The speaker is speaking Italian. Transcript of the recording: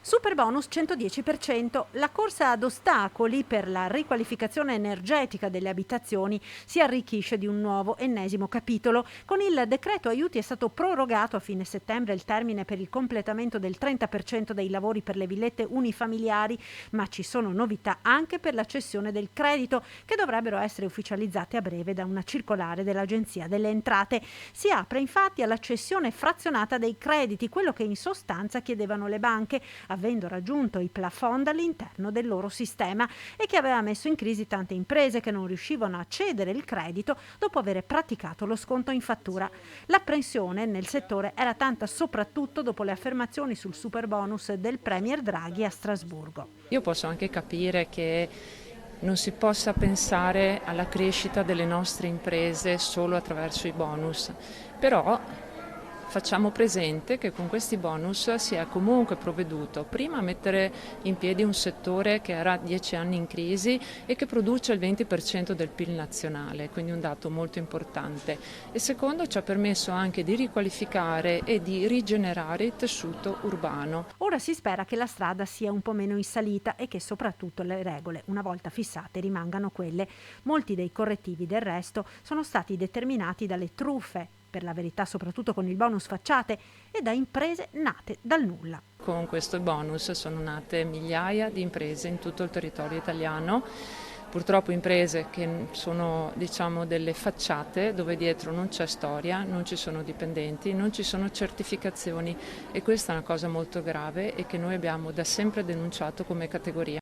Superbonus 110%. La corsa ad ostacoli per la riqualificazione energetica delle abitazioni si arricchisce di un nuovo ennesimo capitolo. Con il decreto aiuti è stato prorogato a fine settembre il termine per il completamento del 30% dei lavori per le villette unifamiliari, ma ci sono novità anche per la cessione del credito, che dovrebbero essere ufficializzate a breve da una circolare dell'Agenzia delle Entrate. Si apre infatti alla cessione frazionata dei crediti, quello che in sostanza chiedevano le banche, avendo raggiunto i plafond all'interno del loro sistema, e che aveva messo in crisi tante imprese che non riuscivano a cedere il credito dopo aver praticato lo sconto in fattura. L'apprensione nel settore era tanta soprattutto dopo le affermazioni sul superbonus del premier Draghi a Strasburgo. Io posso anche capire che non si possa pensare alla crescita delle nostre imprese solo attraverso i bonus, però facciamo presente che con questi bonus si è comunque provveduto prima a mettere in piedi un settore che era 10 anni in crisi e che produce il 20% del PIL nazionale, quindi un dato molto importante, e secondo ci ha permesso anche di riqualificare e di rigenerare il tessuto urbano. Ora si spera che la strada sia un po' meno in salita e che soprattutto le regole, una volta fissate, rimangano quelle. Molti dei correttivi, del resto, sono stati determinati dalle truffe, per la verità soprattutto con il bonus facciate, e da imprese nate dal nulla. Con questo bonus sono nate migliaia di imprese in tutto il territorio italiano, purtroppo imprese che sono, diciamo, delle facciate dove dietro non c'è storia, non ci sono dipendenti, non ci sono certificazioni, e questa è una cosa molto grave e che noi abbiamo da sempre denunciato come categoria.